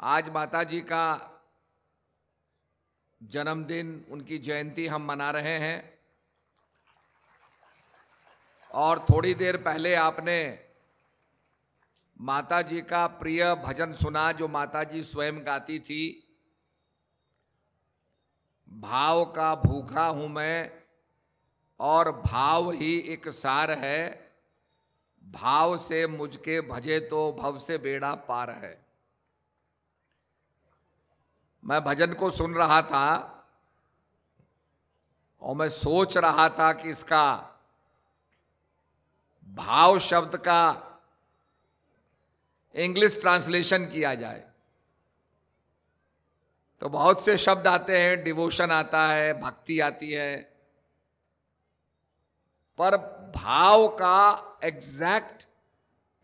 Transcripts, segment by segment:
आज माता जी का जन्मदिन, उनकी जयंती हम मना रहे हैं। और थोड़ी देर पहले आपने माता जी का प्रिय भजन सुना जो माता जी स्वयं गाती थी। भाव का भूखा हूं मैं और भाव ही एक सार है, भाव से मुझके भजे तो भव से बेड़ा पार है। मैं भजन को सुन रहा था और मैं सोच रहा था कि इसका भाव शब्द का इंग्लिश ट्रांसलेशन किया जाए तो बहुत से शब्द आते हैं, डिवोशन आता है, भक्ति आती है, पर भाव का एग्जैक्ट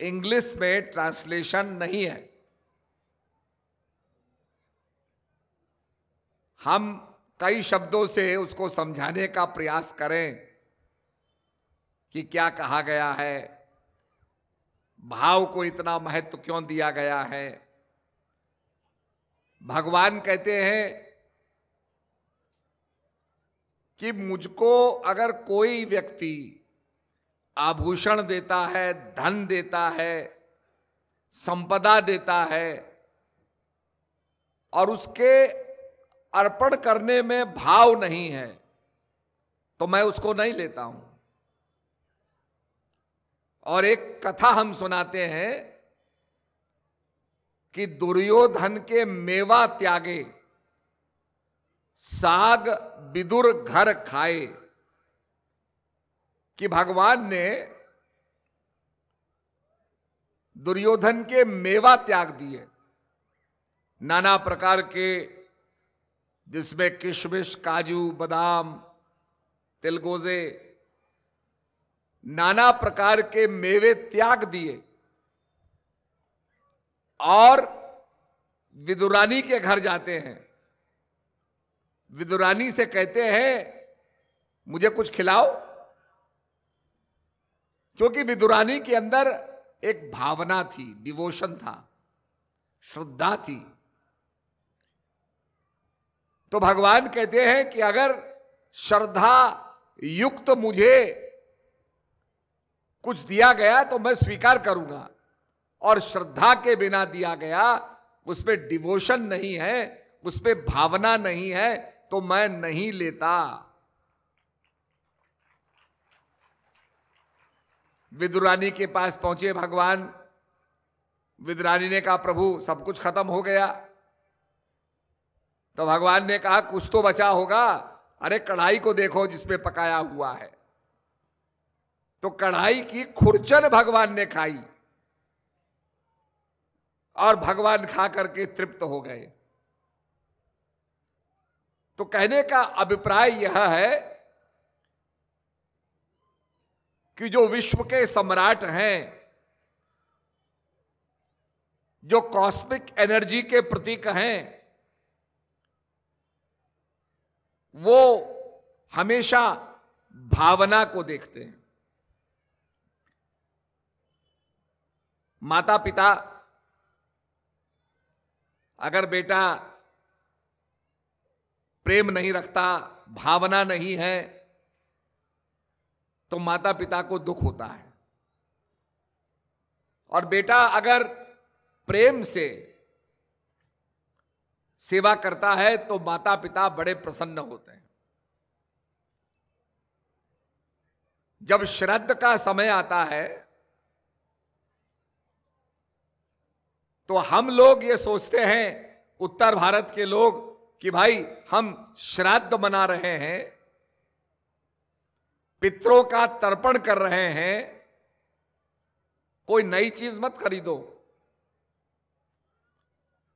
इंग्लिश में ट्रांसलेशन नहीं है। हम कई शब्दों से उसको समझाने का प्रयास करें कि क्या कहा गया है, भाव को इतना महत्व क्यों दिया गया है। भगवान कहते हैं कि मुझको अगर कोई व्यक्ति आभूषण देता है, धन देता है, संपदा देता है और उसके अर्पण करने में भाव नहीं है तो मैं उसको नहीं लेता हूं। और एक कथा हम सुनाते हैं कि दुर्योधन के मेवा त्यागे साग विदुर घर खाए, कि भगवान ने दुर्योधन के मेवा त्याग दिए, नाना प्रकार के, जिसमें किशमिश, काजू, बादाम, तिलगोजे, नाना प्रकार के मेवे त्याग दिए और विदुरानी के घर जाते हैं। विदुरानी से कहते हैं मुझे कुछ खिलाओ, क्योंकि विदुरानी के अंदर एक भावना थी, डिवोशन था, श्रद्धा थी। तो भगवान कहते हैं कि अगर श्रद्धा युक्त मुझे कुछ दिया गया तो मैं स्वीकार करूंगा, और श्रद्धा के बिना दिया गया, उसमें डिवोशन नहीं है, उसमें भावना नहीं है, तो मैं नहीं लेता। विदुरानी के पास पहुंचे भगवान। विदुरानी ने कहा प्रभु सब कुछ खत्म हो गया। तो भगवान ने कहा कुछ तो बचा होगा, अरे कढ़ाई को देखो जिसमें पकाया हुआ है। तो कढ़ाई की खुरचन भगवान ने खाई और भगवान खा करके तृप्त हो गए। तो कहने का अभिप्राय यह है कि जो विश्व के सम्राट हैं, जो कॉस्मिक एनर्जी के प्रतीक हैं, वो हमेशा भावना को देखते हैं। माता पिता, अगर बेटा प्रेम नहीं रखता, भावना नहीं है, तो माता पिता को दुख होता है। और बेटा अगर प्रेम से सेवा करता है तो माता पिता बड़े प्रसन्न होते हैं। जब श्राद्ध का समय आता है तो हम लोग ये सोचते हैं, उत्तर भारत के लोग, कि भाई हम श्राद्ध मना रहे हैं, पितरों का तर्पण कर रहे हैं, कोई नई चीज मत खरीदो,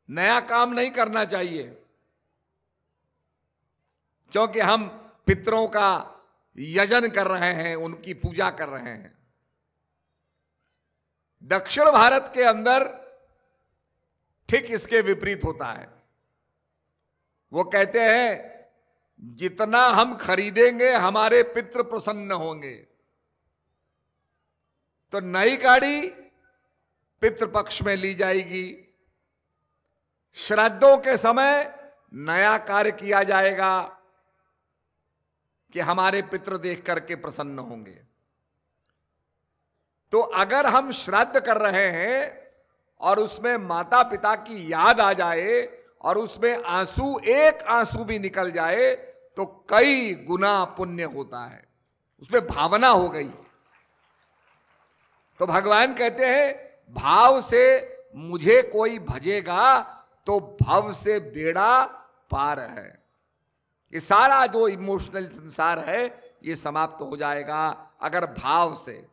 नया काम नहीं करना चाहिए, क्योंकि हम पितरों का यजन कर रहे हैं, उनकी पूजा कर रहे हैं। दक्षिण भारत के अंदर ठीक इसके विपरीत होता है। वो कहते हैं जितना हम खरीदेंगे हमारे पितृ प्रसन्न होंगे। तो नई गाड़ी पितृपक्ष में ली जाएगी, श्राद्धों के समय नया कार्य किया जाएगा कि हमारे पितृ देख करके प्रसन्न होंगे। तो अगर हम श्राद्ध कर रहे हैं और उसमें माता पिता की याद आ जाए और उसमें आंसू, एक आंसू भी निकल जाए, तो कई गुना पुण्य होता है, उसमें भावना हो गई। तो भगवान कहते हैं भाव से मुझे कोई भजेगा तो भव से बेड़ा पार है। ये सारा जो इमोशनल संसार है ये समाप्त हो जाएगा अगर भाव से।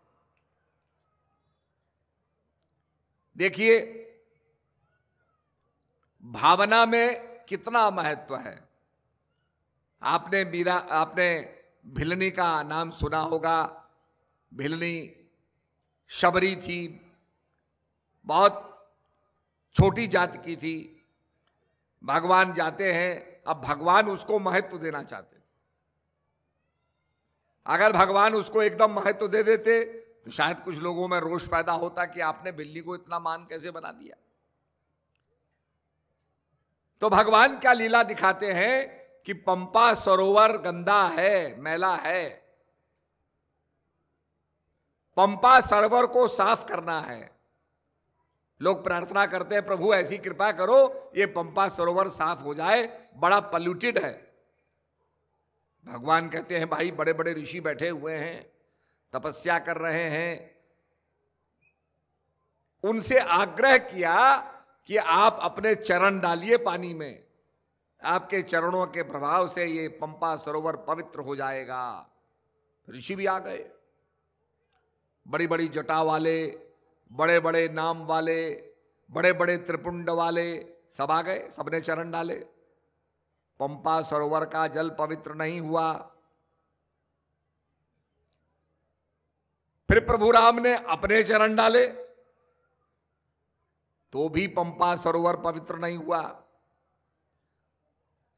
देखिए भावना में कितना महत्व है। आपने भिलनी का नाम सुना होगा। भिलनी शबरी थी, बहुत छोटी जाति की थी। भगवान जाते हैं, अब भगवान उसको महत्व देना चाहते थे। अगर भगवान उसको एकदम महत्व दे देते तो शायद कुछ लोगों में रोष पैदा होता कि आपने बिल्ली को इतना मान कैसे बना दिया। तो भगवान क्या लीला दिखाते हैं कि पंपा सरोवर गंदा है, मैला है, पंपा सरोवर को साफ करना है। लोग प्रार्थना करते हैं प्रभु ऐसी कृपा करो ये पंपा सरोवर साफ हो जाए, बड़ा पॉल्यूटेड है। भगवान कहते हैं भाई बड़े बड़े ऋषि बैठे हुए हैं, तपस्या कर रहे हैं। उनसे आग्रह किया कि आप अपने चरण डालिए पानी में, आपके चरणों के प्रभाव से ये पंपा सरोवर पवित्र हो जाएगा। ऋषि भी आ गए, बड़ी बड़ी जटा वाले, बड़े बड़े नाम वाले, बड़े बड़े त्रिपुंड वाले, सब आ गए, सबने चरण डाले। पंपा सरोवर का जल पवित्र नहीं हुआ। फिर प्रभु राम ने अपने चरण डाले तो भी पंपा सरोवर पवित्र नहीं हुआ।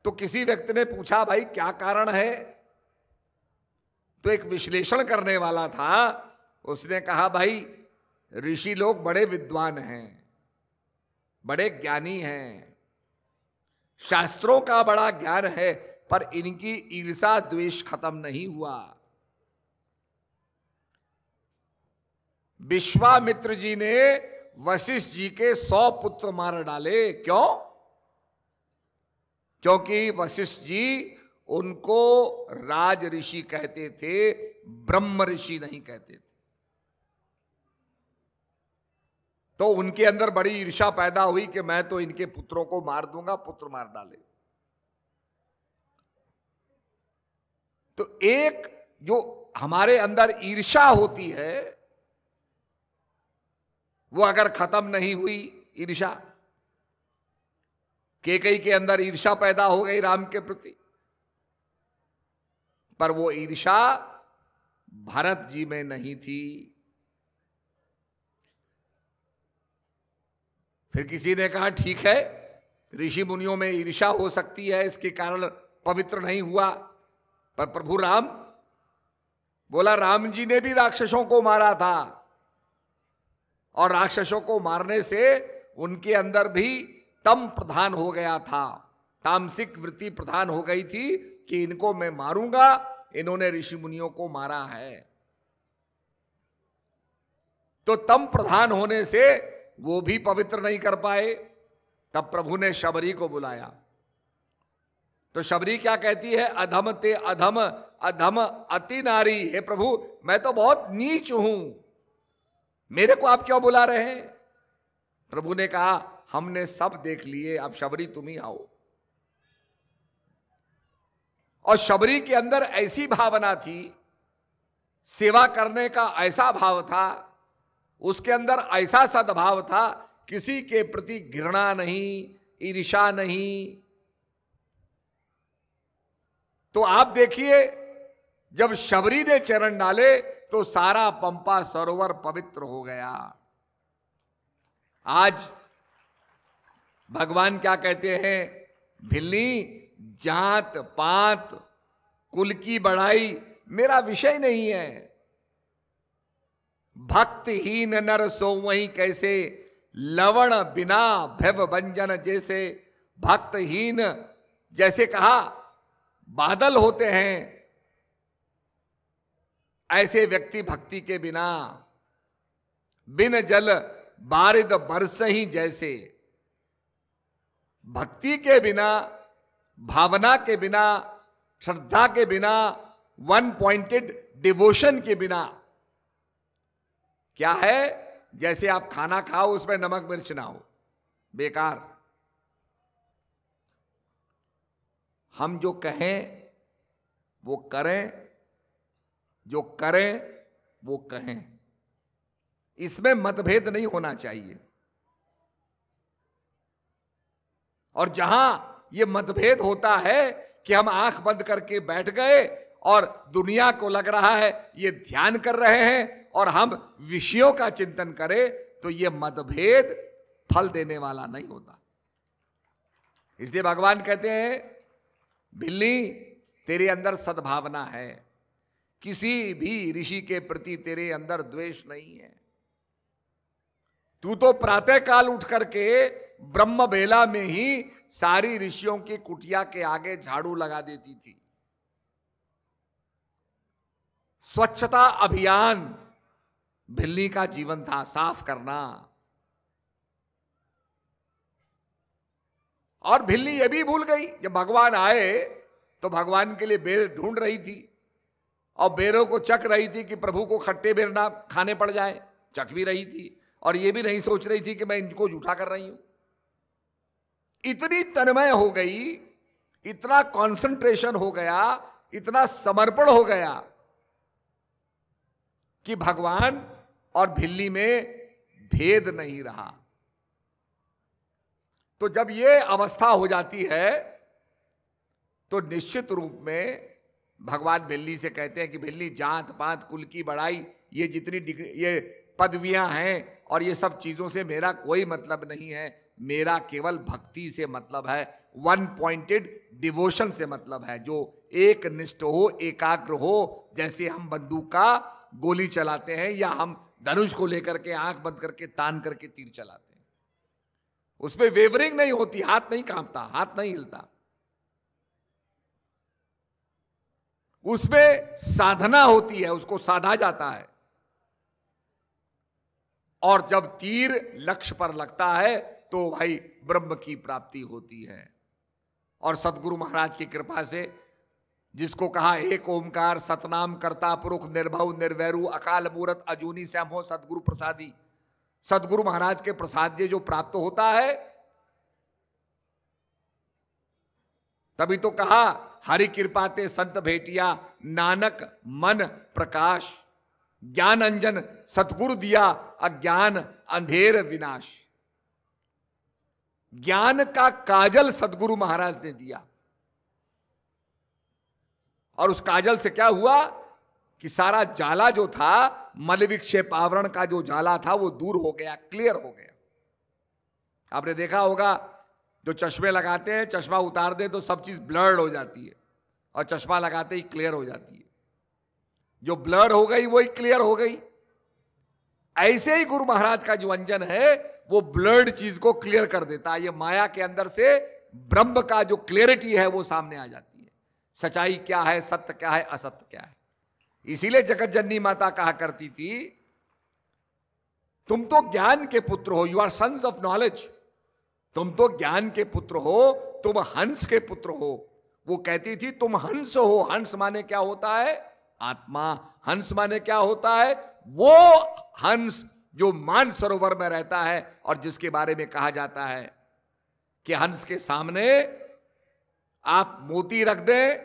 तो किसी व्यक्ति ने पूछा भाई क्या कारण है? तो एक विश्लेषण करने वाला था, उसने कहा भाई ऋषि लोग बड़े विद्वान हैं, बड़े ज्ञानी हैं, शास्त्रों का बड़ा ज्ञान है, पर इनकी ईर्षा द्वेष खत्म नहीं हुआ। विश्वामित्र जी ने वशिष्ठ जी के 100 पुत्र मार डाले। क्यों? क्योंकि वशिष्ठ जी उनको राज ऋषि कहते थे, ब्रह्म ऋषि नहीं कहते थे। तो उनके अंदर बड़ी ईर्ष्या पैदा हुई कि मैं तो इनके पुत्रों को मार दूंगा, पुत्र मार डाले। तो एक जो हमारे अंदर ईर्ष्या होती है वो अगर खत्म नहीं हुई, ईर्ष्या, कैकेयी के अंदर ईर्ष्या पैदा हो गई राम के प्रति, पर वो ईर्ष्या भरत जी में नहीं थी। फिर किसी ने कहा ठीक है ऋषि मुनियों में ईर्ष्या हो सकती है, इसके कारण पवित्र नहीं हुआ, पर प्रभु राम बोला राम जी ने भी राक्षसों को मारा था और राक्षसों को मारने से उनके अंदर भी तम प्रधान हो गया था, तामसिक वृत्ति प्रधान हो गई थी कि इनको मैं मारूंगा, इन्होंने ऋषि मुनियों को मारा है। तो तम प्रधान होने से वो भी पवित्र नहीं कर पाए। तब प्रभु ने शबरी को बुलाया। तो शबरी क्या कहती है? अधम ते अधम, अधम अति नारी। हे प्रभु मैं तो बहुत नीच हूं, मेरे को आप क्यों बुला रहे हैं? प्रभु ने कहा हमने सब देख लिए, अब शबरी तुम ही आओ। और शबरी के अंदर ऐसी भावना थी, सेवा करने का ऐसा भाव था, उसके अंदर ऐसा सद्भाव था, किसी के प्रति घृणा नहीं, ईर्ष्या नहीं। तो आप देखिए जब शबरी ने चरण डाले तो सारा पंपा सरोवर पवित्र हो गया। आज भगवान क्या कहते हैं? भिल्ली जात पात कुल की बढ़ाई मेरा विषय नहीं है। भक्तहीन नर सो वहीं कैसे, लवण बिना भव भंजन जैसे। भक्तहीन, जैसे कहा बादल होते हैं, ऐसे व्यक्ति भक्ति के बिना बिन जल बारिद बरस ही जैसे। भक्ति के बिना, भावना के बिना, श्रद्धा के बिना, वन पॉइंटेड डिवोशन के बिना क्या है, जैसे आप खाना खाओ उसमें नमक मिर्च ना हो, बेकार। हम जो कहें वो करें, जो करें वो कहें, इसमें मतभेद नहीं होना चाहिए। और जहां ये मतभेद होता है कि हम आंख बंद करके बैठ गए और दुनिया को लग रहा है ये ध्यान कर रहे हैं और हम विषयों का चिंतन करें, तो ये मतभेद फल देने वाला नहीं होता। इसलिए भगवान कहते हैं, बिल्ली तेरे अंदर सद्भावना है, किसी भी ऋषि के प्रति तेरे अंदर द्वेष नहीं है। तू तो प्रातः काल उठ करके ब्रह्म बेला में ही सारी ऋषियों की कुटिया के आगे झाड़ू लगा देती थी। स्वच्छता अभियान बिल्ली का जीवन था, साफ करना। और बिल्ली ये भी भूल गई, जब भगवान आए तो भगवान के लिए बेर ढूंढ रही थी और बेरों को चख रही थी कि प्रभु को खट्टे बेर ना खाने पड़ जाए, चख भी रही थी और ये भी नहीं सोच रही थी कि मैं इनको झूठा कर रही हूं। इतनी तन्मय हो गई, इतना कंसंट्रेशन हो गया, इतना समर्पण हो गया कि भगवान और बिल्ली में भेद नहीं रहा। तो जब ये अवस्था हो जाती है तो निश्चित रूप में भगवान बिल्ली से कहते हैं कि बिल्ली, जात पात कुल की बड़ाई, ये जितनी ये पदवियां हैं और ये सब चीजों से मेरा कोई मतलब नहीं है, मेरा केवल भक्ति से मतलब है, वन पॉइंटेड डिवोशन से मतलब है, जो एक निष्ठ हो, एकाग्र हो। जैसे हम बंदूक का गोली चलाते हैं या हम धनुष को लेकर के आंख बंद करके तान करके तीर चलाते हैं, उसमें वेवरिंग नहीं होती, हाथ नहीं कांपता, हाथ नहीं हिलता, उसमें साधना होती है, उसको साधा जाता है। और जब तीर लक्ष्य पर लगता है तो भाई ब्रह्म की प्राप्ति होती है। और सतगुरु महाराज की कृपा से, जिसको कहा एक ओमकार सतनाम करता पुरुष निर्भव निर्वैरु अकाल मूरत अजूनी श्याम हो सतगुरु प्रसादी। सतगुरु महाराज के प्रसाद जो प्राप्त होता है, तभी तो कहा हरि कृपा ते संत भेटिया नानक मन प्रकाश, ज्ञान अंजन सतगुरु दिया अज्ञान अंधेर विनाश। ज्ञान का काजल सतगुरु महाराज ने दिया और उस काजल से क्या हुआ कि सारा जाला जो था, मल विक्षेप आवरण का जो जाला था वो दूर हो गया, क्लियर हो गया। आपने देखा होगा जो चश्मे लगाते हैं, चश्मा उतार दें तो सब चीज ब्लर्ड हो जाती है और चश्मा लगाते ही क्लियर हो जाती है। जो ब्लर हो गई वही क्लियर हो गई। ऐसे ही गुरु महाराज का जो अंजन है वो ब्लर्ड चीज को क्लियर कर देता है। ये माया के अंदर से ब्रह्म का जो क्लियरिटी है वो सामने आ जाती है, सच्चाई क्या है, सत्य क्या है, असत्य क्या है। इसीलिए जगत जननी माता कहा करती थी, तुम तो ज्ञान के पुत्र हो, you are sons of knowledge. तुम तो ज्ञान के पुत्र हो, तुम हंस के पुत्र हो। वो कहती थी तुम हंस हो। हंस माने क्या होता है? आत्मा। हंस माने क्या होता है? वो हंस जो मान सरोवर में रहता है और जिसके बारे में कहा जाता है कि हंस के सामने आप मोती रख दें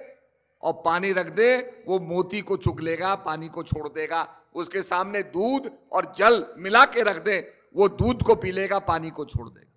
और पानी रख दें, वो मोती को चुग लेगा, पानी को छोड़ देगा। उसके सामने दूध और जल मिला के रख दें, वो दूध को पी लेगा, पानी को छोड़ देगा।